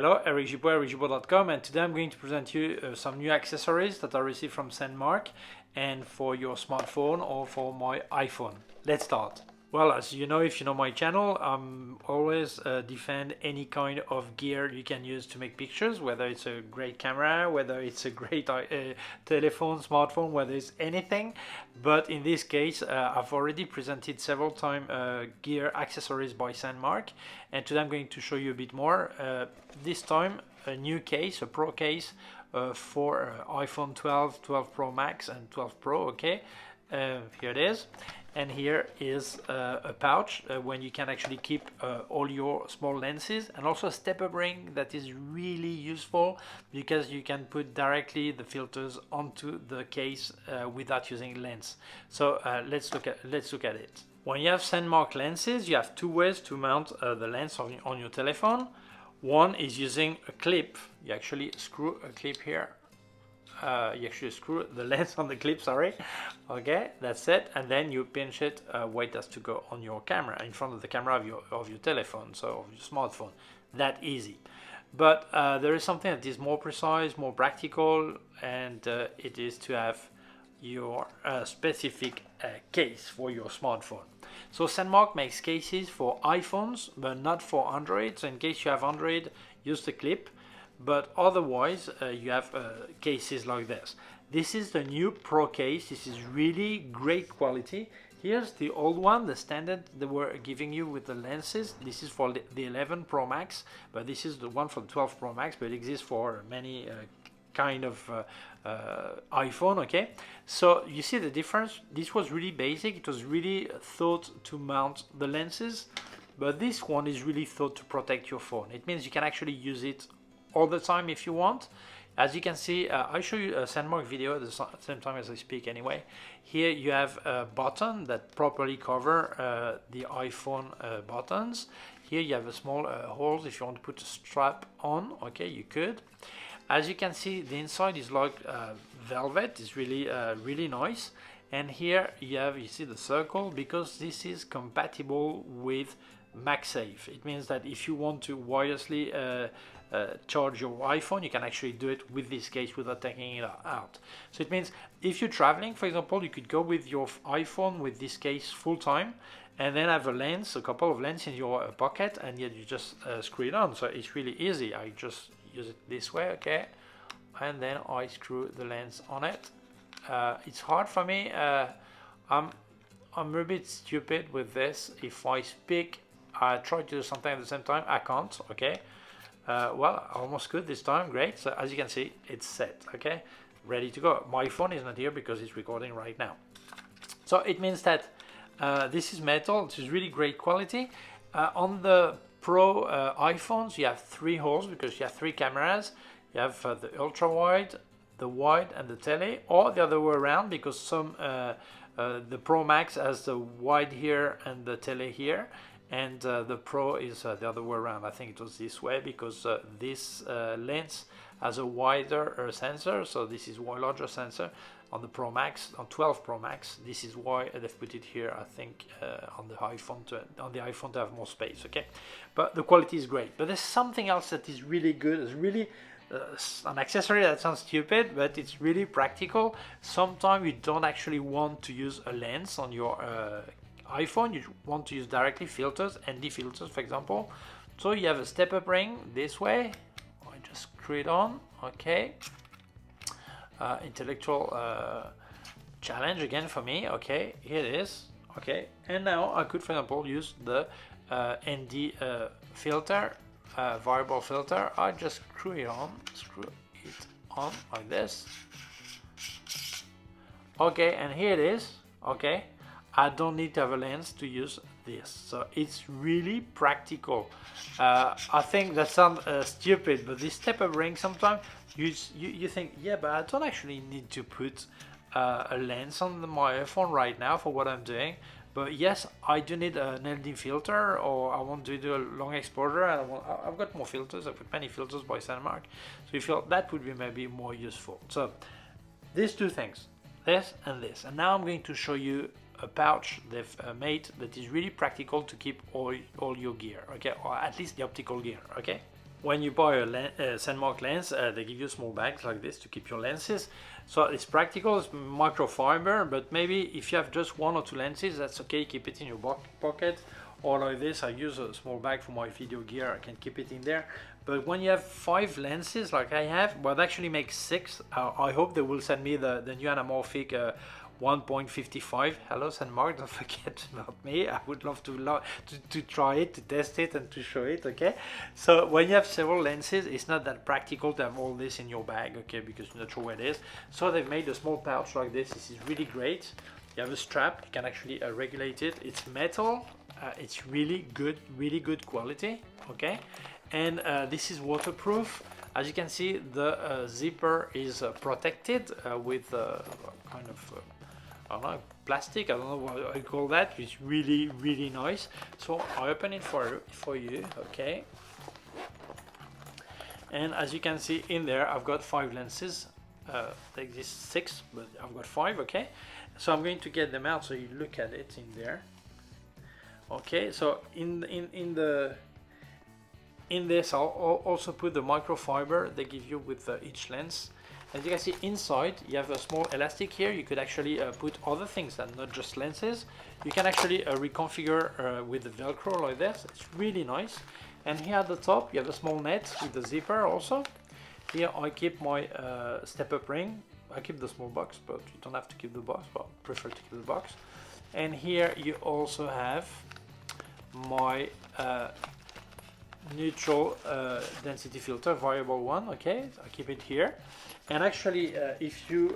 Hello, Eric Gibaud, ericgibaud.com, and today I'm going to present you some new accessories that I received from Sandmarc and for your smartphone or for my iPhone. Let's start. Well, as you know, if you know my channel, I'm always defend any kind of gear you can use to make pictures, whether it's a great camera, whether it's a great telephone, smartphone, whether it's anything. But in this case, I've already presented several times gear accessories by Sandmarc, and today I'm going to show you a bit more. This time, a new case, a Pro case for iPhone 12, 12 Pro Max, and 12 Pro. Okay, here it is. And here is a pouch when you can actually keep all your small lenses, and also a step-up ring that is really useful because you can put directly the filters onto the case without using lens. So let's look at it. When you have Sandmarc lenses, you have two ways to mount the lens on your telephone. One is using a clip. You actually screw a clip here. You actually screw the lens on the clip, sorry. Okay, that's it, and then you pinch it where it has to go on your camera, in front of the camera of your telephone, so of your smartphone. That easy. But there is something that is more precise, more practical, and it is to have your specific case for your smartphone. So Sandmarc makes cases for iPhones, but not for Android. So in case you have Android, use the clip. But otherwise, you have cases like this. This is the new Pro case. This is really great quality. Here's the old one, the standard they were giving you with the lenses. This is for the 11 Pro Max, but this is the one for the 12 Pro Max, but it exists for many kind of iPhone. Okay, so you see the difference. This was really basic. It was really thought to mount the lenses, but this one is really thought to protect your phone. It means you can actually use it all the time if you want. As you can see, I show you a Sandmarc video at the same time as I speak anyway. Here you have a button that properly cover the iPhone buttons. Here you have a small holes if you want to put a strap on. Okay, you could. As you can see, the inside is like velvet. It's really really nice. And here you see the circle because this is compatible with MagSafe. It means that if you want to wirelessly charge your iPhone, you can actually do it with this case without taking it out. So it means if you're traveling, for example, you could go with your iPhone with this case full time, and then have a couple of lenses in your pocket, and yet you just screw it on. So it's really easy. I just use it this way, okay, and then I screw the lens on it. It's hard for me. I'm a bit stupid with this. If I speak, I try to do something at the same time. I can't. Okay. Well, almost good this time. Great. So as you can see, it's set. Okay, ready to go. My phone is not here because it's recording right now. So it means that this is metal. This is really great quality. On the Pro iPhones, you have 3 holes because you have 3 cameras. You have the ultra wide, the wide, and the tele, or the other way around because some the Pro Max has the wide here and the tele here. And the Pro is the other way around. I think it was this way because this lens has a wider sensor, so this is a larger sensor on the Pro Max, on 12 Pro Max. This is why they've put it here. I think on the iPhone to have more space. Okay, but the quality is great. But there's something else that is really good. It's really an accessory that sounds stupid, but it's really practical. Sometimes you don't actually want to use a lens on your iPhone, you want to use directly filters, ND filters for example. So you have a step-up ring this way. I just screw it on. Okay, intellectual challenge again for me. Okay, here it is. Okay, and now I could for example use the ND filter, variable filter. I just screw it on like this. Okay, and here it is. Okay, I don't need to have a lens to use this, so it's really practical. I think that sounds stupid, but this step-up ring sometimes you think, yeah, but I don't actually need to put a lens on my iPhone right now for what I'm doing. But yes, I do need an LD filter, or I want to do a long exposure, and I've got more filters. I've got many filters by Sandmarc, so you feel that would be maybe more useful. So these two things, this and this, and now I'm going to show you a pouch they've made that is really practical to keep all your gear, okay, or at least the optical gear. Okay, when you buy a Sandmarc lens, they give you small bags like this to keep your lenses. So it's practical, it's microfiber, but maybe if you have just 1 or 2 lenses, that's okay, keep it in your pocket. Or like this, I use a small bag for my video gear, I can keep it in there. But when you have 5 lenses like I have, well, it actually makes 6. I hope they will send me the new anamorphic 1.55. Hello Sandmarc, don't forget about me. I would love to try it, to test it, and to show it. Okay, so when you have several lenses, it's not that practical to have all this in your bag, okay, because you're not sure where it is. So they've made a small pouch like this. This is really great. You have a strap, you can actually regulate it. It's metal, it's really good quality, okay, and this is waterproof. As you can see, the zipper is protected with kind of I don't know, plastic, I don't know what I call that. It's really nice. So I open it for you, okay, and as you can see in there, I've got 5 lenses. There exist 6, but I've got 5, okay. So I'm going to get them out so you look at it in there. Okay, so in this I'll also put the microfiber they give you with each lens. As you can see inside, you have a small elastic here. You could actually put other things and not just lenses. You can actually reconfigure with the Velcro like this. It's really nice. And here at the top, you have a small net with the zipper also. Here I keep my step-up ring. I keep the small box, but you don't have to keep the box, but I prefer to keep the box. And here you also have my neutral density filter, variable one, okay, I keep it here. And actually, if you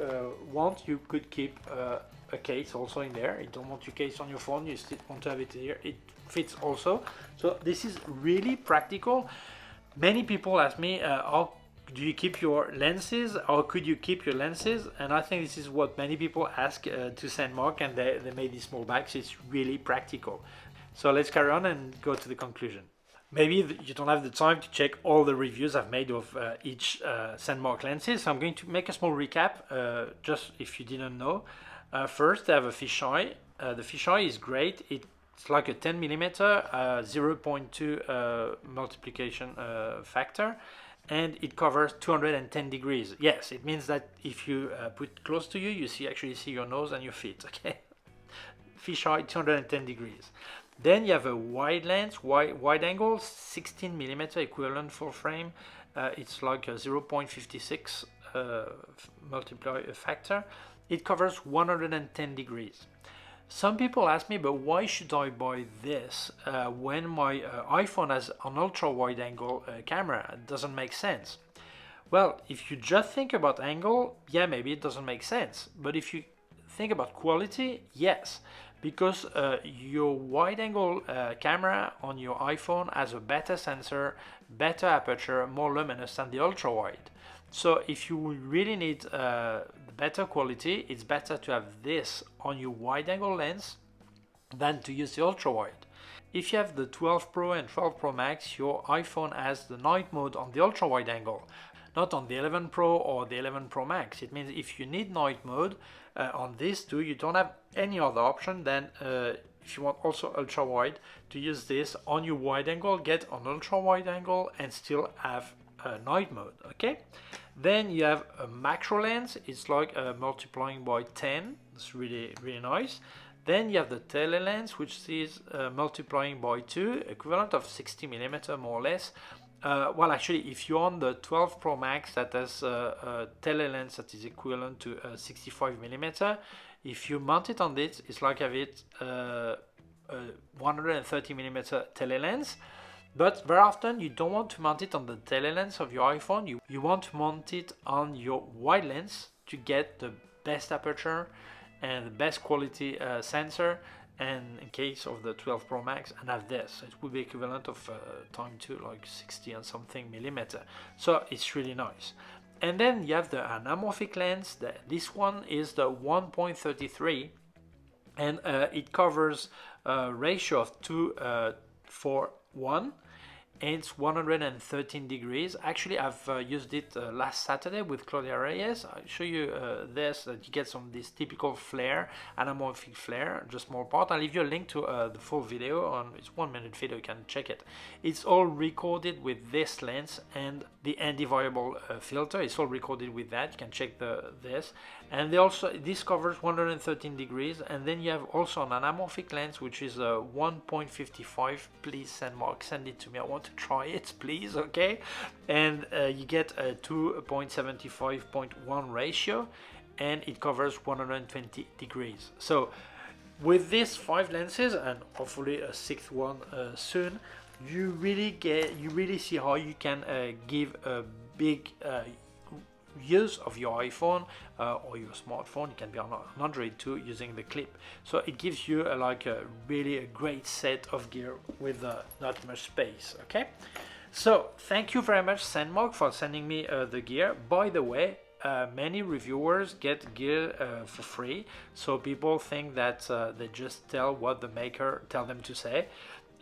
want, you could keep a case also in there. You don't want your case on your phone, you still want to have it here. It fits also. So this is really practical. Many people ask me, how do you keep your lenses? How could you keep your lenses? And I think this is what many people ask to Sandmarc, and they made these small bags. It's really practical. So let's carry on and go to the conclusion. Maybe you don't have the time to check all the reviews I've made of each Sandmarc lenses, so I'm going to make a small recap, just if you didn't know. First, I have a fisheye. The fisheye is great. It's like a 10mm 0.2 multiplication factor, and it covers 210 degrees. Yes, it means that if you put close to you, you actually see your nose and your feet, okay? Fisheye 210 degrees. Then you have a wide lens, wide angle, 16mm equivalent full frame. It's like a 0.56 multiply factor. It covers 110 degrees. Some people ask me, but why should I buy this when my iPhone has an ultra wide angle camera? It doesn't make sense. Well, if you just think about angle, yeah, maybe it doesn't make sense. But if you think about quality, yes. Because your wide-angle camera on your iPhone has a better sensor, better aperture, more luminous than the ultra-wide. So if you really need better quality, it's better to have this on your wide-angle lens than to use the ultra-wide. If you have the 12 Pro and 12 Pro Max, your iPhone has the night mode on the ultra-wide angle, not on the 11 Pro or the 11 Pro Max. It means if you need night mode on these two, you don't have any other option than if you want also ultra wide, to use this on your wide angle, get an ultra wide angle and still have night mode, okay? Then you have a macro lens. It's like multiplying by 10. It's really nice. Then you have the tele lens, which is multiplying by 2, equivalent of 60mm more or less. Well, actually, if you're on the 12 Pro Max, that has a tele lens that is equivalent to 65mm. If you mount it on this, it's like have it 130mm tele lens. But very often you don't want to mount it on the tele lens of your iPhone. You want to mount it on your wide lens to get the best aperture and the best quality sensor. And in case of the 12 Pro Max, and have this, it would be equivalent of time to like 60 and something millimeter. So it's really nice. And then you have the anamorphic lens. This one is the 1.33, and it covers a ratio of 2:1, and it's 113 degrees. Actually, I've used it last Saturday with Claudia Reyes. I'll show you this, that you get some of this typical flare, anamorphic flare, just more part. I'll leave you a link to the full video. It's 1-minute video, you can check it. It's all recorded with this lens and the anti-variable filter. It's all recorded with that. You can check this. And this covers 113 degrees, and then you have also an anamorphic lens, which is 1.55. Please, Sandmarc, send it to me. I want to try it, please. Okay, and you get a 2.75:1 ratio, and it covers 120 degrees. So with these 5 lenses, and hopefully a 6th one soon, you really see how you can give a big use of your iPhone or your smartphone. It can be on Android too, using the clip. So it gives you really a great set of gear with not much space. Okay, so thank you very much, Sandmarc, for sending me the gear. By the way, many reviewers get gear for free, so people think that they just tell what the maker tell them to say,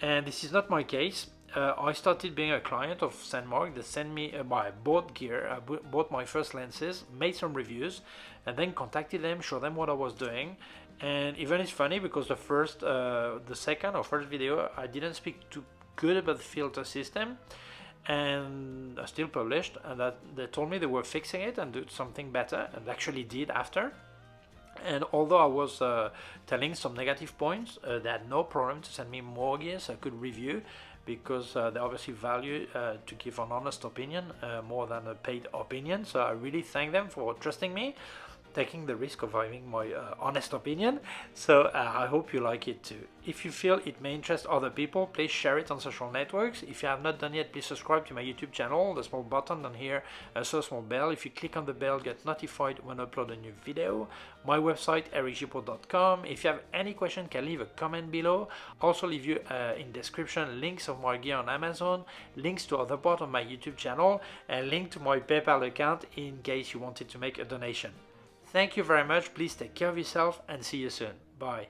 and this is not my case. I started being a client of Sandmarc. They sent me, I bought gear, I bought my first lenses, made some reviews, and then contacted them, showed them what I was doing. And even it's funny because the second or first video, I didn't speak too good about the filter system, and I still published, and that they told me they were fixing it and do something better, and actually did after. And although I was telling some negative points, they had no problem to send me more gear so I could review, because they obviously value to give an honest opinion more than a paid opinion. So I really thank them for trusting me, taking the risk of having my honest opinion. So I hope you like it too. If you feel it may interest other people, please share it on social networks. If you have not done yet, please subscribe to my YouTube channel. The small button down here, also a small bell. If you click on the bell, get notified when I upload a new video. My website, ericgibaud.com. If you have any question, can leave a comment below. Also leave you in description links of my gear on Amazon, links to other parts of my YouTube channel, and link to my PayPal account in case you wanted to make a donation. Thank you very much. Please take care of yourself and see you soon. Bye.